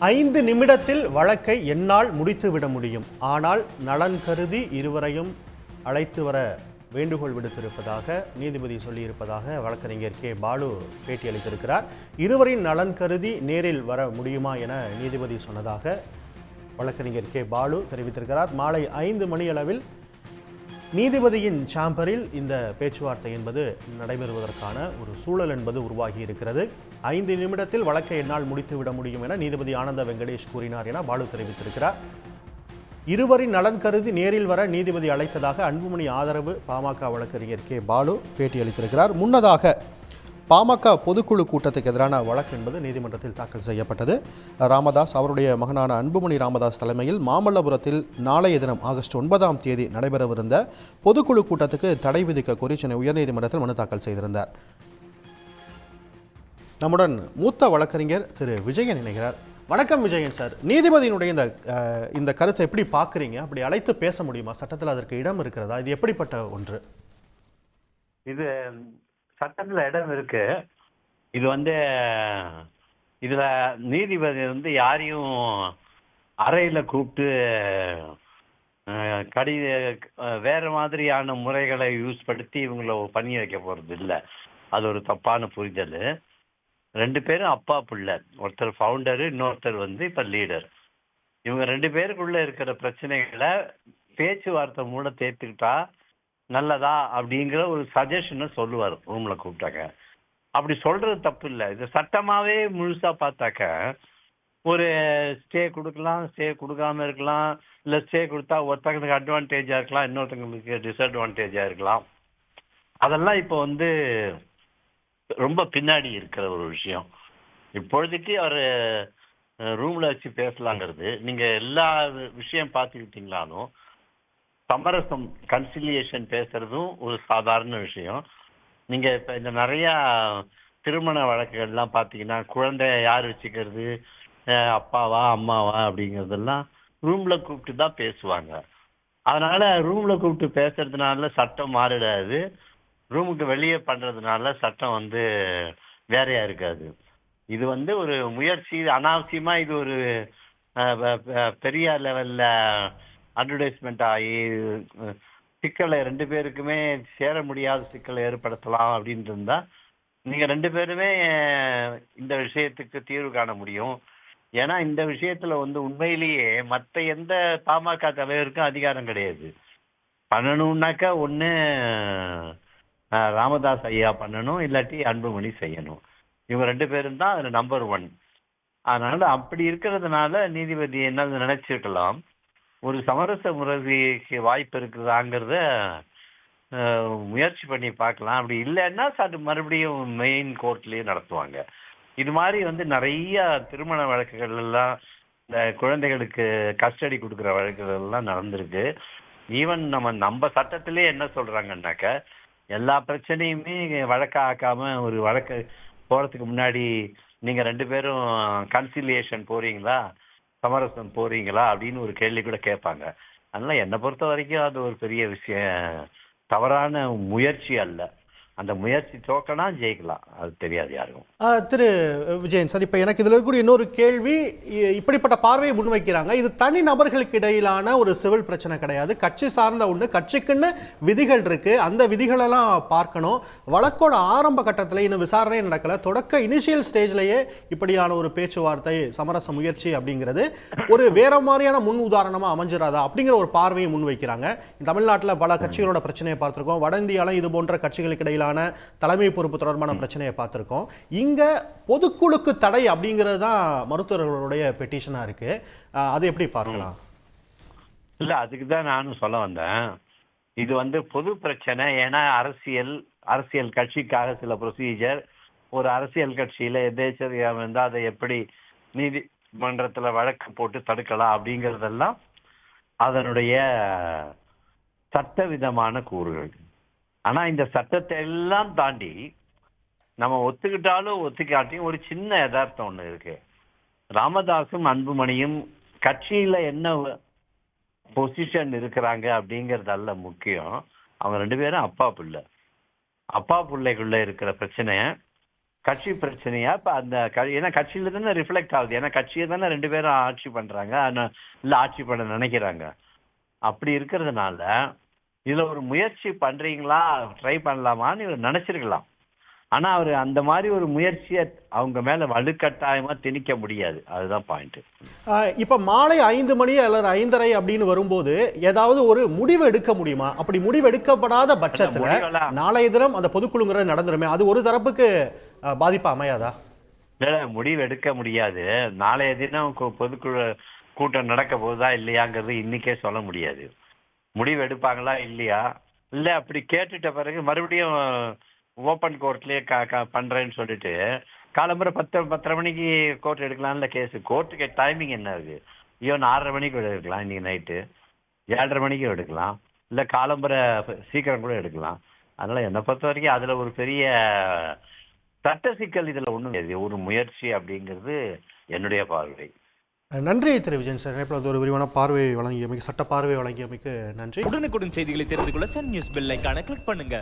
5 நிமிடத்தில் வழக்கை என்னால் முடித்துவிட முடியும். ஆனால் நலன் கருதி இருவரையும் அழைத்து வர வேண்டுகோள் விடுத்திருப்பதாக நீதிபதி சொல்லியிருப்பதாக வழக்கறிஞர் கே பாலு பேட்டியளித்திருக்கிறார். இருவரின் நலன் கருதி நேரில் வர முடியுமா என நீதிபதி சொன்னதாக வழக்கறிஞர் கே பாலு தெரிவித்திருக்கிறார். மாலை 5 மணியளவில் நீதிபதியின் சாம்பரில் இந்த பேச்சுவார்த்தை என்பது நடைபெறுவதற்கான ஒரு சூழல் என்பது உருவாகி இருக்கிறது. 5 நிமிடத்தில் வழக்கை என்னால் முடித்துவிட முடியும் என நீதிபதி ஆனந்த வெங்கடேஷ் கூறினார் என பாலு தெரிவித்திருக்கிறார். இருவரின் நலன் கருதி நேரில் வர நீதிபதி அழைத்ததாக அன்புமணி ஆதரவு பாமக வழக்கறிஞர் கே பாலு பேட்டியளித்திருக்கிறார். முன்னதாக பாமக பொதுக்குழு கூட்டத்துக்கு எதிரான வழக்கு என்பது நீதிமன்றத்தில் தாக்கல் செய்யப்பட்டது. ராமதாஸ் அவருடைய மகனான அன்புமணி ராமதாஸ் தலைமையில் மாமல்லபுரத்தில் நாளைய தினம் ஆகஸ்ட் 9ஆம் தேதி நடைபெறவிருந்த பொதுக்குழு கூட்டத்துக்கு தடை விதிக்க கோரி சென்னை உயர்நீதிமன்றத்தில் மனு தாக்கல் செய்திருந்தார். நம்முடன் மூத்த வழக்கறிஞர் திரு விஜயன் இணைகிறார். வணக்கம் விஜயன் சார். நீதிபதியினுடைய இந்த கருத்தை எப்படி பார்க்குறீங்க? அப்படி அழைத்து பேச முடியுமா? சட்டத்தில் அதற்கு இடம் இருக்கிறதா? இது எப்படிப்பட்ட ஒன்று? இது சட்டத்தில் இடம் இருக்கு. இது இதுல நீதிபதி யாரையும் அறையில கூப்பிட்டு வேற மாதிரியான முறைகளை யூஸ் படுத்தி இவங்களை பண்ணி வைக்க போறது இல்லை. அது ஒரு தப்பான புரிதல். 2 பேரும் அப்பா பிள்ளை. ஒருத்தர் ஃபவுண்டரு, இன்னொருத்தர் இப்ப லீடர். இவங்க 2 பேருக்குள்ள இருக்கிற பிரச்சனைகளை பேச்சுவார்த்தை மூலம் தேர்த்துக்கிட்டா நல்லதா அப்படிங்கிற ஒரு சஜஷனை சொல்லுவார் ரூம்ல கூப்பிட்டாக்க. அப்படி சொல்றது தப்பு இல்லை. இது சட்டமாவே முழுசா பார்த்தாக்க ஒரு ஸ்டே கொடுக்கலாம், ஸ்டே கொடுக்காம இருக்கலாம், இல்லை ஸ்டே கொடுத்தா ஒருத்தங்களுக்கு அட்வான்டேஜா இருக்கலாம், இன்னொருத்தங்களுக்கு டிஸ்அட்வான்டேஜா இருக்கலாம். அதெல்லாம் இப்போ ரொம்ப பின்னாடி இருக்கிற ஒரு விஷயம். இப்பொழுதைக்கு அவர் ரூம்ல வச்சு பேசலாங்கிறது. நீங்க எல்லா விஷயம் பார்த்துக்கிட்டீங்களாலும் சமரசம் கன்சிலியேஷன் பேசுறதும் ஒரு சாதாரண விஷயம். நீங்க இப்ப இந்த நிறைய திருமண வழக்குகள்லாம் பார்த்தீங்கன்னா குழந்தைய யார் வச்சுக்கிறது, அப்பாவா அம்மாவா அப்படிங்கிறதெல்லாம் ரூம்ல கூப்பிட்டு தான் பேசுவாங்க. அதனால ரூம்ல கூப்பிட்டு பேசுறதுனால சட்டம் மாறிடாது. ரூமுக்கு வெளியே பண்றதுனால சட்டம் வேறையா இருக்காது. இது ஒரு முயற்சி. அனாவசியமா இது ஒரு பெரிய லெவல்ல அட்வர்டைஸ்மெண்ட் ஆகி சிக்கலை 2 பேருக்குமே சேர முடியாத சிக்கலை ஏற்படுத்தலாம் அப்படின்னு இருந்தா நீங்க 2 பேருமே இந்த விஷயத்துக்கு தீர்வு காண முடியும். ஏன்னா இந்த விஷயத்துல உண்மையிலேயே மற்ற எந்த பாமக தலைவருக்கும் அதிகாரம் கிடையாது. பண்ணணும்னாக்கா ஒண்ணு ராமதாஸ் ஐயா பண்ணணும், இல்லாட்டி அன்புமணி செய்யணும். இவங்க 2 பேரும் தான் அதுல நம்பர் 1. அதனால அப்படி இருக்கிறதுனால நீதிபதி என்ன நினைச்சிருக்கலாம், ஒரு சமரச முறைக்கு வாய்ப்பு இருக்குதாங்கிறத முயற்சி பண்ணி பார்க்கலாம். அப்படி இல்லைன்னா மறுபடியும் மெயின் கோர்ட்லயே நடத்துவாங்க. இது மாதிரி நிறைய திருமண வழக்குகள் எல்லாம் இந்த குழந்தைகளுக்கு கஸ்டடி கொடுக்குற வழக்குகள் எல்லாம் நடந்திருக்கு. ஈவன் நம்ம சட்டத்திலே என்ன சொல்றாங்கன்னாக்க, எல்லா பிரச்சனையுமே வழக்கா ஆக்காம ஒரு வழக்கு போறதுக்கு முன்னாடி நீங்க 2 பேரும் கன்சிலியேஷன் போறீங்களா, சமரசம் போறீங்களா அப்படின்னு ஒரு கேள்வி கூட கேட்பாங்க. அதனால என்னை பொறுத்த வரைக்கும் அது ஒரு பெரிய விஷயம், தவறான முயற்சி அல்ல. அந்த முயற்சி தோக்கனா ஜெயிக்கலாம், அது தெரியாது யாருக்கும். திரு விஜயன் சார், இப்போ எனக்கு இதில் இருக்கக்கூடிய இன்னொரு கேள்வி, இப்படிப்பட்ட பார்வையை முன்வைக்கிறாங்க. இது தனி நபர்களுக்கு இடையிலான ஒரு சிவில் பிரச்சனை கிடையாது, கட்சி சார்ந்த ஒன்று. கட்சிக்குன்னு விதிகள் இருக்கு, அந்த விதிகளெல்லாம் பார்க்கணும். வழக்கோட ஆரம்ப கட்டத்தில் இன்னும் விசாரணை நடக்கல, தொடக்க இனிஷியல் ஸ்டேஜ்லேயே இப்படியான ஒரு பேச்சுவார்த்தை சமரச முயற்சி அப்படிங்கிறது ஒரு வேற மாதிரியான முன் உதாரணமாக அமைஞ்சிடாதா அப்படிங்கிற ஒரு பார்வையை முன்வைக்கிறாங்க. தமிழ்நாட்டில் பல கட்சிகளோட பிரச்சனையை பார்த்துருக்கோம். வட இந்தியாவில் இது போன்ற கட்சிகளுக்கு இடையிலான தலைமை பொறுப்பு தொடர்பான பிரச்சனையை பார்த்திருக்கோம். இங்க பொதுக்குழுக்கு தடை அப்படிங்கிறது தான் மருத்துவர்களுடைய பெட்டிஷனா இருக்கு. அது எப்படி பார்க்கலாம்? இல்ல, அதுக்கு தான் நானும் சொல்ல வந்தேன். இது பொது பிரச்சனை. ஏன்னா அரசியல் கட்சிக்காக சில ப்ரொசீஜர், ஒரு அரசியல் கட்சியில எதேச்சரியா இருந்தா அதை எப்படி நீதிமன்றத்துல வழக்கு போட்டு தடுக்கலாம் அப்படிங்கறதெல்லாம் அதனுடைய சட்டவிதமான கூறுகள். ஆனா இந்த சட்டத்தை எல்லாம் தாண்டி நம்ம ஒத்துக்கிட்டாலும் ஒத்துக்காட்டியும் ஒரு சின்ன யதார்த்தம் ஒண்ணு இருக்கு. ராமதாசும் அன்புமணியும் கட்சியில என்ன பொசிஷன் இருக்கிறாங்க அப்படிங்கறது அல்ல முக்கியம். அவங்க 2 பேரும் அப்பா பிள்ளைக்குள்ள இருக்கிற பிரச்சனைய கட்சி பிரச்சனையா இப்ப அந்த ஏன்னா கட்சியில தானே ரிஃப்ளெக்ட் ஆகுது. ஏன்னா கட்சியை தானே 2 பேரும் ஆட்சி பண்றாங்க, இல்ல ஆட்சி பண்ண நினைக்கிறாங்க. அப்படி இருக்கிறதுனால இதுல ஒரு முயற்சி பண்றீங்களா, ட்ரை பண்ணலாமான்னு இவர் நினைச்சிருக்கலாம். ஆனா அவரு அந்த மாதிரி ஒரு முயற்சியை அவங்க மேல வலுக்கட்டாயமா திணிக்க முடியாது. அதுதான் பாயிண்ட். இப்ப மாலை 5 மணி அல்லது 5:30 அப்படின்னு வரும்போது ஏதாவது ஒரு முடிவு எடுக்க முடியுமா? அப்படி முடிவு எடுக்கப்படாத பட்சத்துல நாளைய தினம் அந்த பொதுக்குழுங்கிறது நடந்துருமே, அது ஒரு தரப்புக்கு பாதிப்பு அமையாதா? இல்ல, முடிவு எடுக்க முடியாது. நாளைய தினம் பொதுக்குழு கூட்டம் நடக்க போகுதா இல்லையாங்கிறது இன்னைக்கே சொல்ல முடியாது. முடிவு எடுப்பாங்களா இல்லையா, இல்ல அப்படி கேட்டுட்ட பிறகு மறுபடியும் ஓப்பன் கோர்ட்லயே பண்றேன்னு சொல்லிட்டு காலம்பரை 10:30 மணிக்கு கோர்ட் எடுக்கலாம்ல கேஸ். கோர்ட்டுக்கு டைமிங் என்ன இருக்கு? ஈவன் 6:30 மணிக்கு எடுக்கலாம், இன்னைக்கு நைட்டு 7:30 மணிக்கு எடுக்கலாம், இல்ல காலம்பரை சீக்கிரம் கூட எடுக்கலாம். அதனால என்னை பொறுத்த வரைக்கும் அதுல ஒரு பெரிய சட்ட சிக்கல் இதுல ஒண்ணும் கிடையாது. ஒரு முயற்சி அப்படிங்கிறது என்னுடைய பார்வை. நன்றி திரு விஜயன் சார். இணைப்பில் ஒரு விரிவான பார்வை வழங்கியமைக்கு, சட்ட பார்வை வழங்கியமைக்கு நன்றி. உடனுக்குடன் செய்திகளை தெரிந்து கொள்ள சன் நியூஸ் பெல் ஐகானை கிளிக் பண்ணுங்க.